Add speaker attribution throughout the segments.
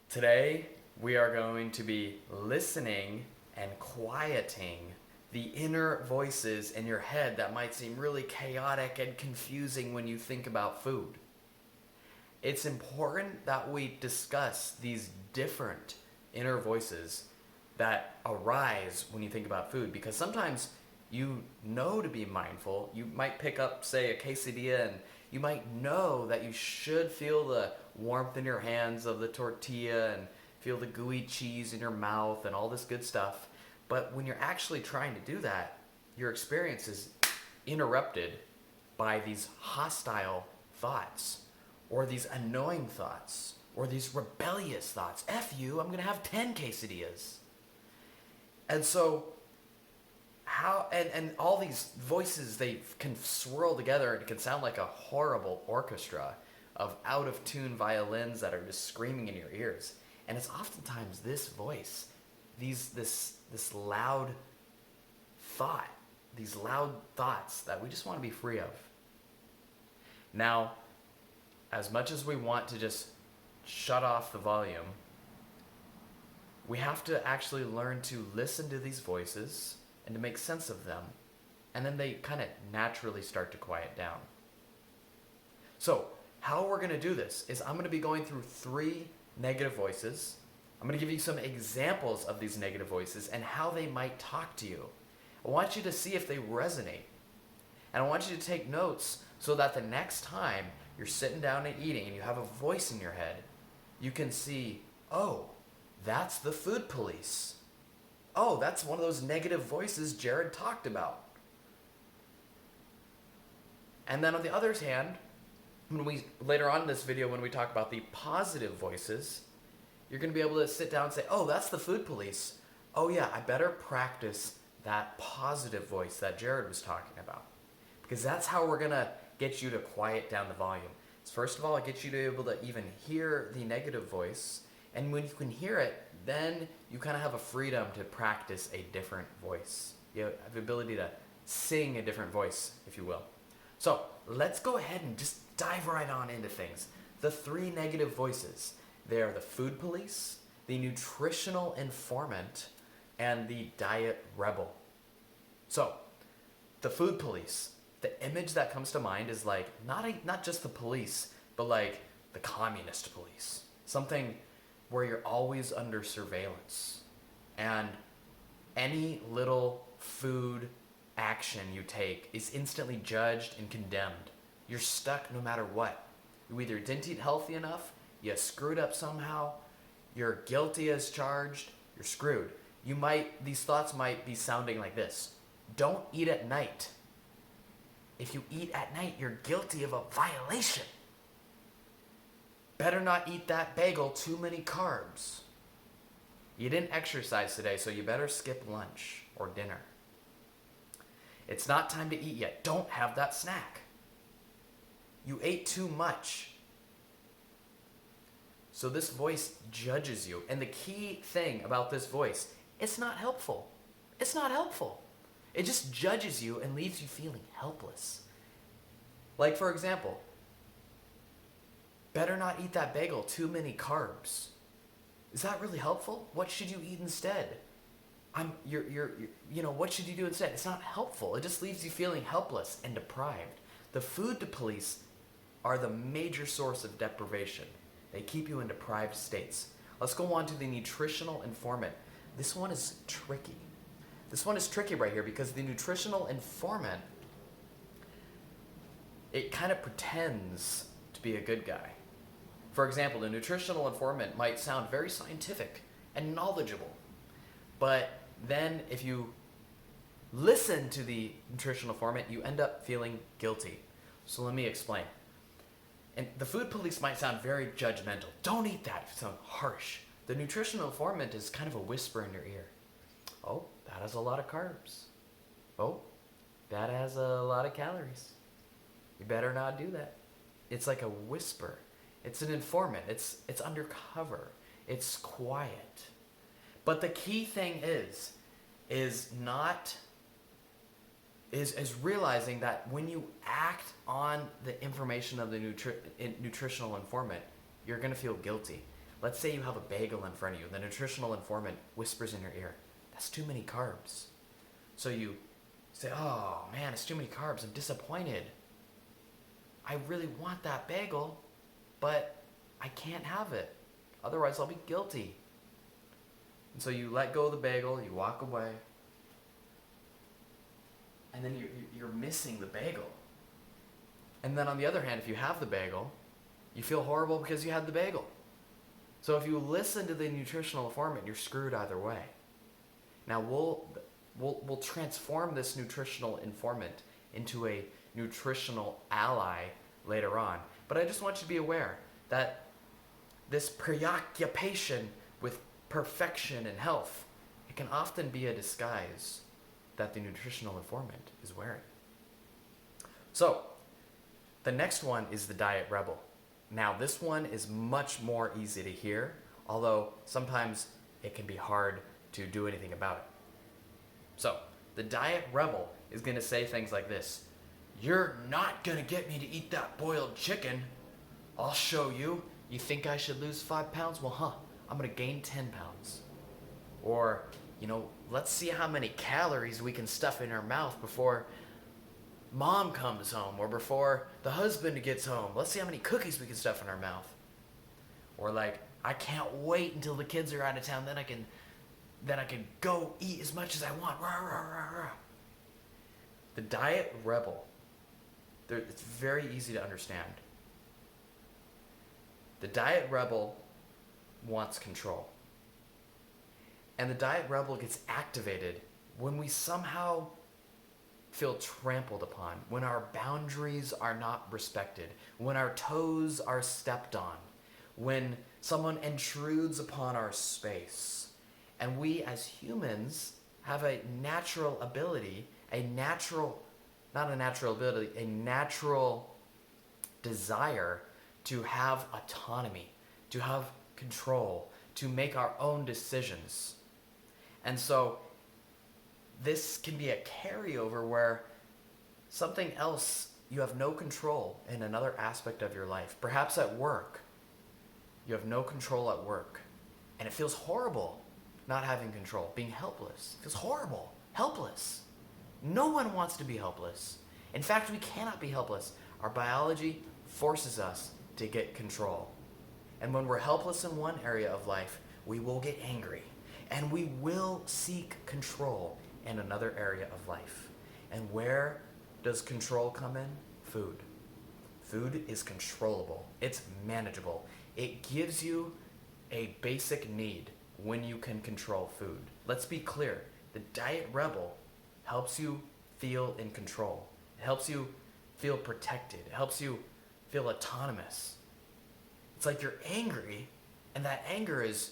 Speaker 1: Today, we are going to be listening and quieting the inner voices in your head that might seem really chaotic and confusing when you think about food. It's important that we discuss these different inner voices that arise when you think about food, because sometimes you know to be mindful. You might pick up, say, a quesadilla, and you might know that you should feel the warmth in your hands of the tortilla and feel the gooey cheese in your mouth and all this good stuff. But when you're actually trying to do that, your experience is interrupted by these hostile thoughts, or these annoying thoughts, or these rebellious thoughts. F you, I'm going to have 10 quesadillas. And so, and all these voices, they can swirl together, and it can sound like a horrible orchestra of out-of-tune violins that are just screaming in your ears. And it's oftentimes this voice, this loud thought, these loud thoughts that we just want to be free of. Now, as much as we want to just shut off the volume, we have to actually learn to listen to these voices and to make sense of them. And then they kind of naturally start to quiet down. So, how we're going to do this is I'm going to be going through 3 negative voices. I'm going to give you some examples of these negative voices and how they might talk to you. I want you to see if they resonate. And I want you to take notes so that the next time you're sitting down and eating and you have a voice in your head, you can see, oh, that's the food police. Oh, that's one of those negative voices Jared talked about. And then on the other hand, later on in this video, when we talk about the positive voices, you're going to be able to sit down and say, oh, that's the food police. Oh yeah, I better practice that positive voice that Jared was talking about. Because that's how we're going to get you to quiet down the volume. So first of all, it gets you to be able to even hear the negative voice. And when you can hear it, then you kind of have a freedom to practice a different voice. You have the ability to sing a different voice, if you will. So let's go ahead and just dive right on into things. The 3 negative voices. They are the food police, the nutritional informant, and the diet rebel. So, the food police. The image that comes to mind is like, not just the police, but like the communist police. Something where you're always under surveillance. And any little food action you take is instantly judged and condemned. You're stuck no matter what. You either didn't eat healthy enough, you screwed up somehow, you're guilty as charged, you're screwed. These thoughts might be sounding like this. Don't eat at night. If you eat at night, you're guilty of a violation. Better not eat that bagel, too many carbs. You didn't exercise today, so you better skip lunch or dinner. It's not time to eat yet. Don't have that snack. You ate too much. So this voice judges you. And the key thing about this voice, it's not helpful. It's not helpful. It just judges you and leaves you feeling helpless. Like, for example, better not eat that bagel, too many carbs. Is that really helpful? What should you eat instead? What should you do instead? It's not helpful. It just leaves you feeling helpless and deprived. The food police are the major source of deprivation. They keep you in deprived states. Let's go on to the nutritional informant. This one is tricky. This one is tricky right here because the nutritional informant, it kind of pretends to be a good guy. For example, the nutritional informant might sound very scientific and knowledgeable. But then if you listen to the nutritional informant, you end up feeling guilty. So let me explain. And the food police might sound very judgmental. Don't eat that. It sounds harsh. The nutritional informant is kind of a whisper in your ear. Oh, that has a lot of carbs. Oh, that has a lot of calories. You better not do that. It's like a whisper. It's an informant. It's undercover. It's quiet. But the key thing is realizing that when you act on the information of the nutritional informant, you're going to feel guilty. Let's say you have a bagel in front of you. The nutritional informant whispers in your ear, that's too many carbs. So you say, oh man, it's too many carbs. I'm disappointed. I really want that bagel, but I can't have it. Otherwise, I'll be guilty. And so you let go of the bagel, you walk away, and then you're missing the bagel. And then on the other hand, if you have the bagel, you feel horrible because you had the bagel. So if you listen to the nutritional informant, you're screwed either way. Now we'll transform this nutritional informant into a nutritional ally later on. But I just want you to be aware that this preoccupation with perfection and health, it can often be a disguise that the nutritional informant is wearing. So, the next one is the diet rebel. Now, this one is much more easy to hear, although sometimes it can be hard to do anything about it. So, the diet rebel is going to say things like this: you're not going to get me to eat that boiled chicken. I'll show you. You think I should lose 5 pounds? Well, I'm going to gain 10 pounds. Or, let's see how many calories we can stuff in our mouth before mom comes home or before the husband gets home. Let's see how many cookies we can stuff in our mouth. Or like, I can't wait until the kids are out of town, then I can go eat as much as I want. Rah, rah, rah, rah. The diet rebel, it's very easy to understand. The diet rebel wants control. And the diet rebel gets activated when we somehow feel trampled upon, when our boundaries are not respected, when our toes are stepped on, when someone intrudes upon our space. And we as humans have a natural desire to have autonomy, to have control, to make our own decisions. And so this can be a carryover where something else, you have no control in another aspect of your life. Perhaps at work, you have no control at work. And it feels horrible not having control, being helpless. It feels horrible, helpless. No one wants to be helpless. In fact, we cannot be helpless. Our biology forces us to get control. And when we're helpless in one area of life, we will get angry. And we will seek control in another area of life. And where does control come in? Food. Food is controllable. It's manageable. It gives you a basic need when you can control food. Let's be clear. The diet rebel helps you feel in control. It helps you feel protected. It helps you feel autonomous. It's like you're angry, and that anger is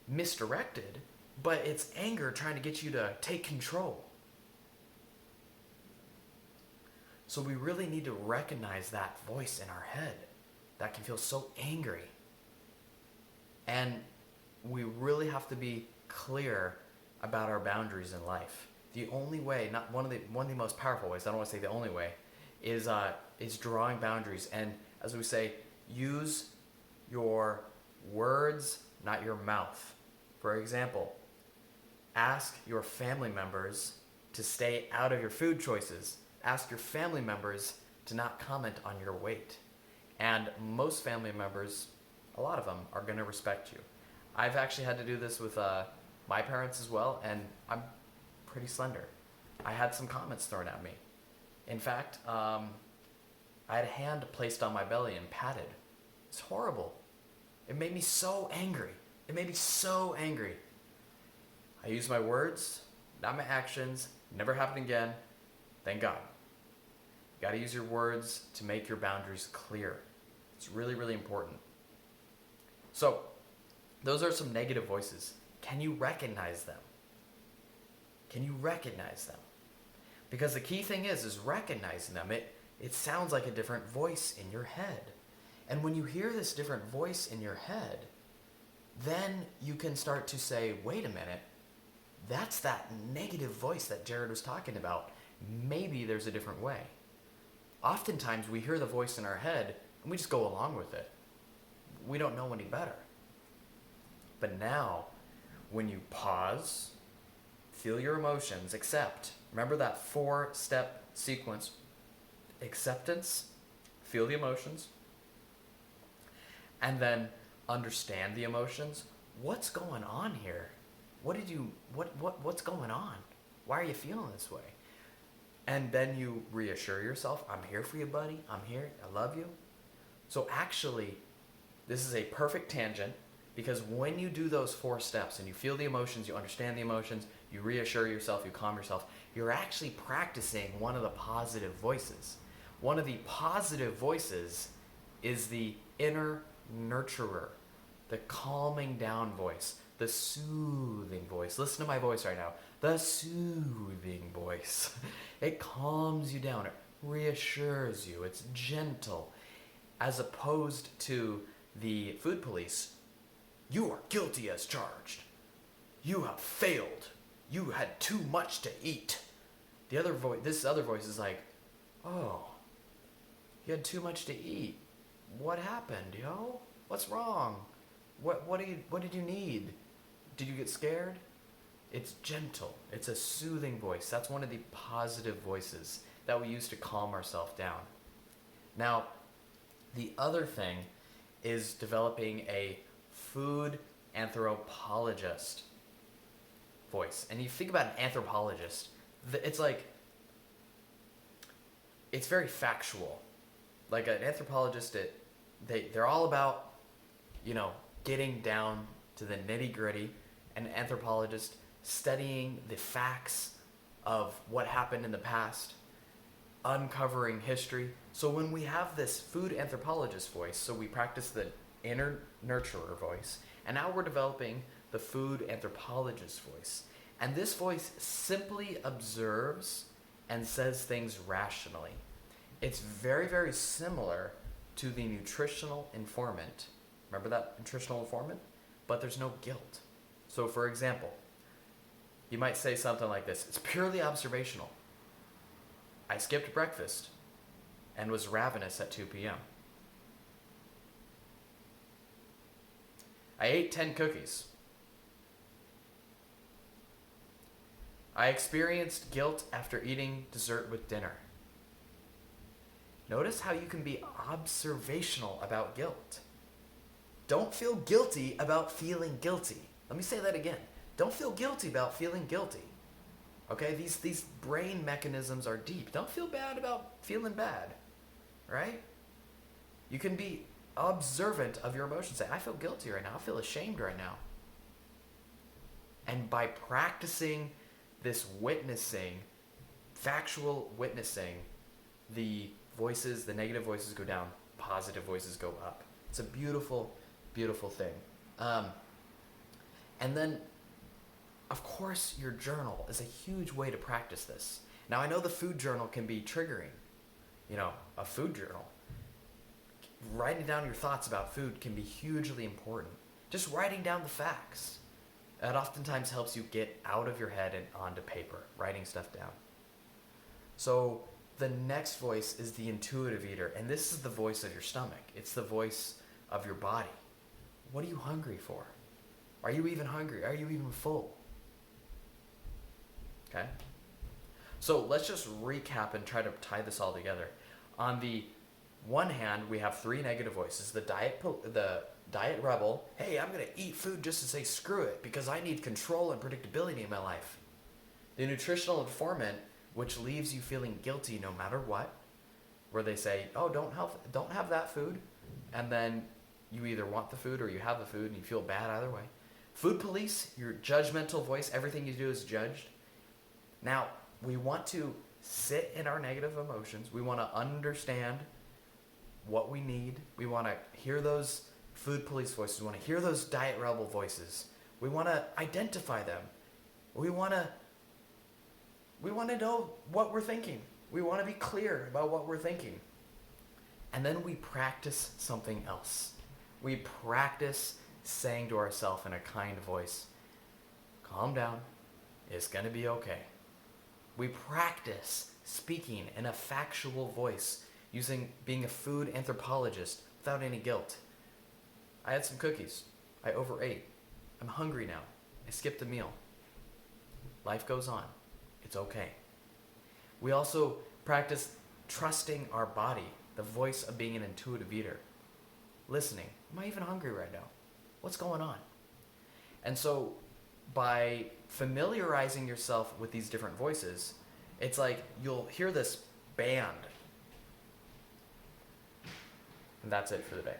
Speaker 1: misdirected, but it's anger trying to get you to take control. So we really need to recognize that voice in our head that can feel so angry. And we really have to be clear about our boundaries in life. The only way, not one of the most powerful ways, I don't want to say the only way, is drawing boundaries. And as we say, use your words, not your mouth. For example, ask your family members to stay out of your food choices. Ask your family members to not comment on your weight. And most family members, a lot of them, are going to respect you. I've actually had to do this with my parents as well, and I'm pretty slender. I had some comments thrown at me. In fact, I had a hand placed on my belly and patted. It's horrible. It made me so angry. I used my words, not my actions. Never happened again. Thank God. You gotta use your words to make your boundaries clear. It's really, really important. So, those are some negative voices. Can you recognize them? Because the key thing is recognizing them. It sounds like a different voice in your head. And when you hear this different voice in your head, then you can start to say, wait a minute, that's that negative voice that Jared was talking about. Maybe there's a different way. Oftentimes we hear the voice in our head and we just go along with it. We don't know any better. But now, when you pause, feel your emotions, accept. Remember that 4-step sequence. Acceptance, feel the emotions, and then understand the emotions. What's going on here? What's going on? Why are you feeling this way? And then you reassure yourself, I'm here for you, buddy. I'm here. I love you. So actually, this is a perfect tangent, because when you do those 4 steps and you feel the emotions, you understand the emotions, you reassure yourself, you calm yourself, you're actually practicing one of the positive voices. One of the positive voices is the inner nurturer, the calming down voice, the soothing voice. Listen to my voice right now. The soothing voice. It calms you down. It reassures you. It's gentle. As opposed to the food police, you are guilty as charged. You have failed. You had too much to eat. This other voice is like, oh, you had too much to eat. What happened, yo? What's wrong? What did you need? Did you get scared? It's gentle. It's a soothing voice. That's one of the positive voices that we use to calm ourselves down. Now, the other thing is developing a food anthropologist voice. And you think about an anthropologist, it's like, it's very factual. Like an anthropologist, they're all about, getting down to the nitty-gritty. An anthropologist studying the facts of what happened in the past, uncovering history. So when we have this food anthropologist voice, so we practice the inner nurturer voice, and now we're developing the food anthropologist voice. And this voice simply observes and says things rationally. It's very, very similar to the Nutritional Informant. Remember that Nutritional Informant? But there's no guilt. So for example, you might say something like this. It's purely observational. I skipped breakfast and was ravenous at 2 p.m. I ate 10 cookies. I experienced guilt after eating dessert with dinner. Notice how you can be observational about guilt. Don't feel guilty about feeling guilty. Let me say that again. Don't feel guilty about feeling guilty. Okay, these brain mechanisms are deep. Don't feel bad about feeling bad, right? You can be observant of your emotions. Say, I feel guilty right now. I feel ashamed right now. And by practicing this witnessing, factual witnessing, the voices, the negative voices go down, positive voices go up. It's a beautiful, beautiful thing. And then, of course, your journal is a huge way to practice this. Now, I know the food journal can be triggering. A food journal. Writing down your thoughts about food can be hugely important. Just writing down the facts. That oftentimes helps you get out of your head and onto paper, writing stuff down. So the next voice is the intuitive eater, and this is the voice of your stomach. It's the voice of your body. What are you hungry for? Are you even hungry? Are you even full? Okay? So let's just recap and try to tie this all together. On the one hand, we have 3 negative voices. The diet rebel, hey, I'm going to eat food just to say screw it because I need control and predictability in my life. The nutritional informant, which leaves you feeling guilty no matter what, where they say, oh, don't have that food, and then you either want the food or you have the food and you feel bad either way. Food police, your judgmental voice, everything you do is judged. Now, we want to sit in our negative emotions. We want to understand what we need. We want to hear those food police voices. We want to hear those diet rebel voices. We want to identify them. We want to know what we're thinking. We want to be clear about what we're thinking. And then we practice something else. We practice saying to ourselves in a kind voice, calm down, it's going to be okay. We practice speaking in a factual voice, being a food anthropologist without any guilt. I had some cookies. I overate. I'm hungry now. I skipped a meal. Life goes on. It's okay. We also practice trusting our body, the voice of being an intuitive eater. Listening. Am I even hungry right now? What's going on? And so by familiarizing yourself with these different voices, it's like you'll hear this band. And that's it for the day.